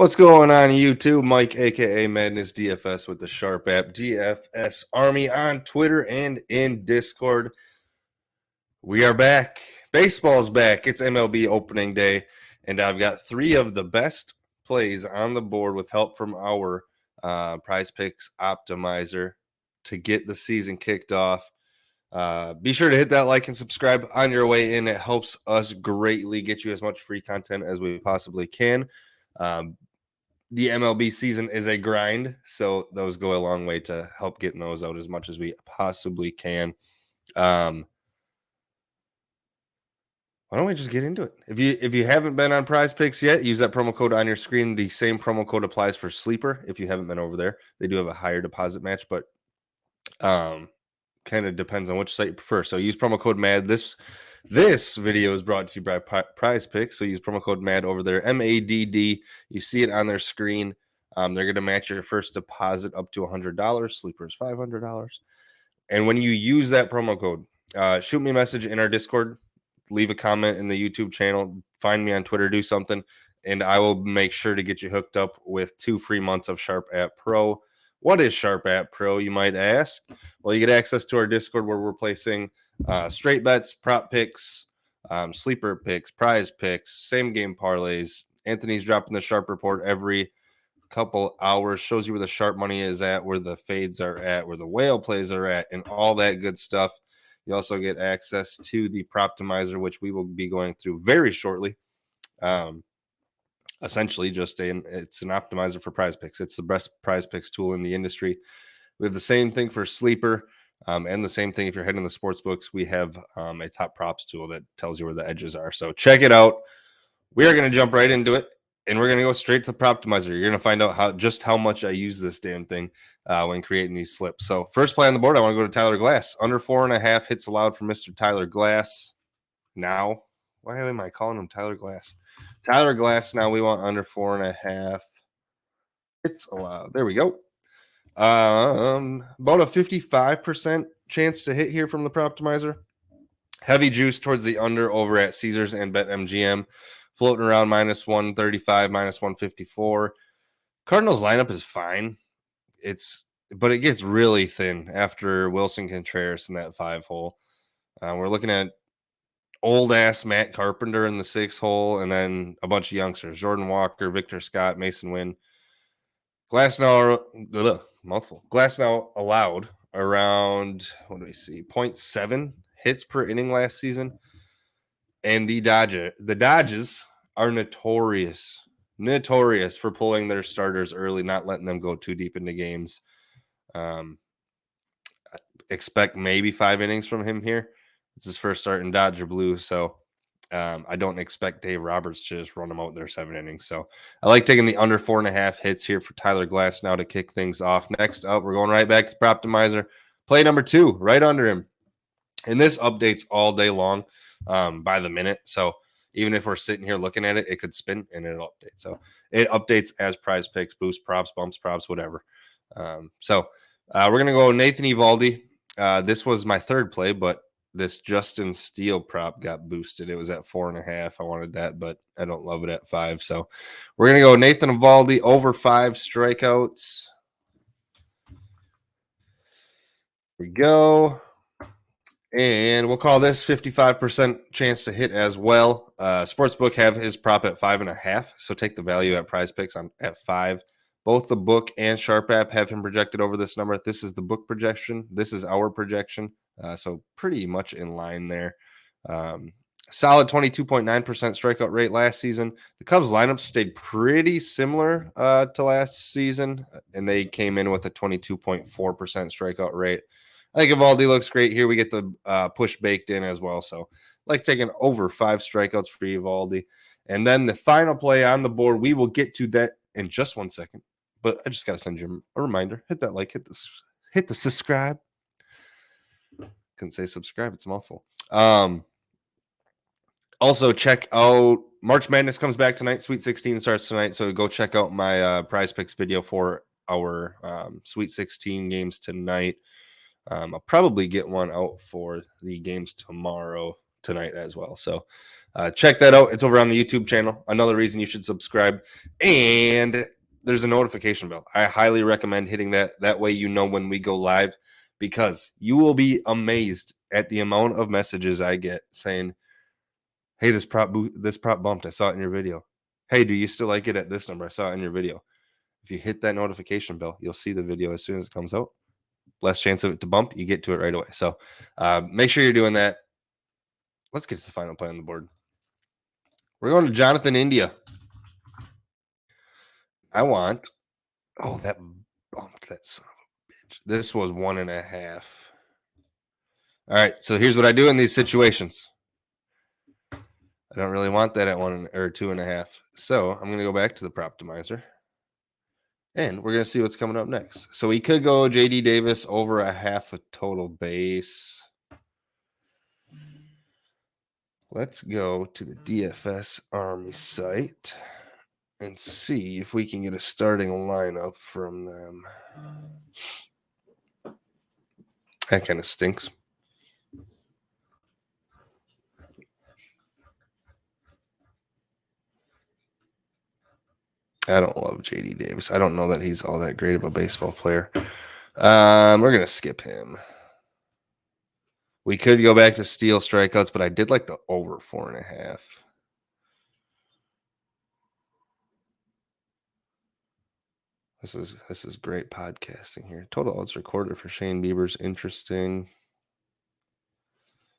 What's going on, YouTube? Mike, aka MadnessDFS with the Sharp app, DFS Army on Twitter and in Discord. We are back. Baseball's back. It's MLB Opening Day, and I've got three of the best plays on the board with help from our PrizePicks optimizer to get the season kicked off. Be sure to hit that like and subscribe on your way in. It helps us greatly get you as much free content as we possibly can. The MLB season is a grind, so those go a long way to help getting those out as much as we possibly can. Why don't we just get into it? If you haven't been on PrizePicks yet, use that promo code on your screen. The same promo code applies for Sleeper. If you haven't been over there, they do have a higher deposit match, but kind of depends on which site you prefer. So use promo code MAD. This video is brought to you by PrizePicks. So use promo code MAD over there, MADD. You see it on their screen. They're going to match your first deposit up to $100. Sleeper is $500. And when you use that promo code, shoot me a message in our Discord. Leave a comment in the YouTube channel. Find me on Twitter. Do something. And I will make sure to get you hooked up with 2 free months of Sharp App Pro. What is Sharp App Pro, you might ask? Well, you get access to our Discord where we're placing straight bets, prop picks, sleeper picks, prize picks, same game parlays. Anthony's dropping the Sharp report every couple hours, shows you where the sharp money is at, where the fades are at, where the whale plays are at, and all that good stuff. You also get access to the Proptimizer, which we will be going through very shortly. Essentially it's an optimizer for PrizePicks. It's the best PrizePicks tool in the industry. We have the same thing for Sleeper, and the same thing if you're heading to the sports books. We have a top props tool that tells you where the edges are. So check it out. We are going to jump right into it, and we're going to go straight to the Proptimizer. You're going to find out how much I use this damn thing when creating these slips. So first play on the board, I want to go to Tyler Glass. Under 4.5 hits allowed for Mr. Tyler Glass. Now, why am I calling him Tyler Glass? Tyler Glass, now we want under 4.5 hits allowed. There we go. About a 55% chance to hit here from the Proptimizer. Heavy juice towards the under over at Caesars and BetMGM. Floating around minus 135, minus 154. Cardinals lineup is fine. But it gets really thin after Wilson Contreras in that 5 hole. We're looking at old ass Matt Carpenter in the 6 hole, and then a bunch of youngsters: Jordan Walker, Victor Scott, Mason Wynn. Glass now allowed around, what do we see, 0.7 hits per inning last season. And the Dodgers are notorious for pulling their starters early, not letting them go too deep into games. Expect maybe 5 innings from him here. It's his first start in Dodger blue, so I don't expect Dave Roberts to just run him out there 7 innings. So I like taking the under 4.5 hits here for Tyler Glass now to kick things off. Next up, we're going right back to the Proptimizer. Play number 2, right under him. And this updates all day long by the minute. So even if we're sitting here looking at it, it could spin and it'll update. So it updates as PrizePicks, boost props, bumps props, whatever. So we're going to go Nathan Eovaldi. This was my 3rd play, but this Justin Steele prop got boosted. It was at 4.5. I wanted that, but I don't love it at 5. So we're going to go Nathan Eovaldi over 5 strikeouts. Here we go. And we'll call this 55% chance to hit as well. Sportsbook have his prop at 5.5. So take the value at PrizePicks at 5. Both the book and Sharp app have him projected over this number. This is the book projection. This is our projection. So pretty much in line there. Solid 22.9% strikeout rate last season. The Cubs lineup stayed pretty similar to last season, and they came in with a 22.4% strikeout rate. I think Eovaldi looks great here. We get the push baked in as well. So like taking over 5 strikeouts for Eovaldi. And then the final play on the board, we will get to that in just 1 second. But I just got to send you a reminder. Hit that like, hit the subscribe. Couldn't say subscribe. It's a mouthful. Also, check out March Madness comes back tonight. Sweet 16 starts tonight. So go check out my PrizePicks video for our Sweet 16 games tonight. I'll probably get one out for the games tomorrow tonight as well. So check that out. It's over on the YouTube channel. Another reason you should subscribe. And there's a notification bell. I highly recommend hitting that. That way you know when we go live, because you will be amazed at the amount of messages I get saying, hey, this prop bumped. I saw it in your video. Hey, do you still like it at this number? I saw it in your video. If you hit that notification bell, you'll see the video as soon as it comes out. Less chance of it to bump. You get to it right away. So make sure you're doing that. Let's get to the final play on the board. We're going to Jonathan India. I want. Oh, that bumped that son of a bitch. This was 1.5. All right. So here's what I do in these situations. I don't really want that at 1 or 2.5. So I'm going to go back to the Proptimizer. And we're going to see what's coming up next. So we could go JD Davis over a half a total base. Let's go to the DFS Army site and see if we can get a starting lineup from them. That kind of stinks. I don't love JD Davis. I don't know that he's all that great of a baseball player. We're going to skip him. We could go back to steal strikeouts, but I did like the over 4.5. This is great podcasting here. Total outs recorded for Shane Bieber's interesting.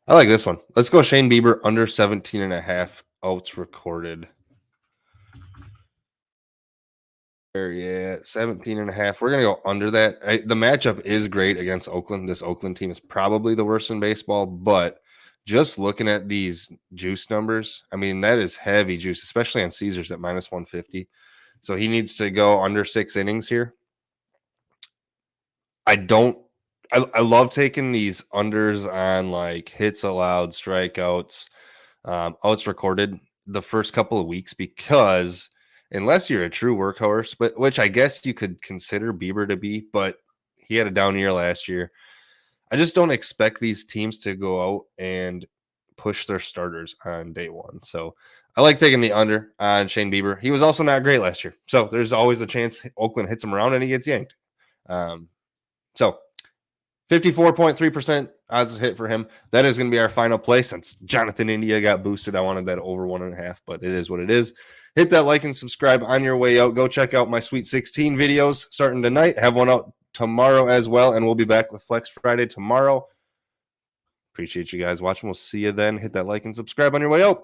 I like this one. Let's go Shane Bieber under 17.5 outs recorded. Yeah, 17.5. We're going to go under that. The matchup is great against Oakland. This Oakland team is probably the worst in baseball, but just looking at these juice numbers, I mean, that is heavy juice, especially on Caesars at minus 150. So he needs to go under 6 innings here. I love taking these unders on like hits allowed, strikeouts, outs recorded the first couple of weeks, because unless you're a true workhorse, but which I guess you could consider Bieber to be, but he had a down year last year. I just don't expect these teams to go out and push their starters on day one. So I like taking the under on Shane Bieber. He was also not great last year. So there's always a chance Oakland hits him around and he gets yanked. So 54.3% odds hit for him. That is going to be our final play since Jonathan India got boosted. I wanted that over 1.5, but it is what it is. Hit that like and subscribe on your way out. Go check out my Sweet 16 videos starting tonight. Have one out tomorrow as well, and we'll be back with Flex Friday tomorrow. Appreciate you guys watching. We'll see you then. Hit that like and subscribe on your way out.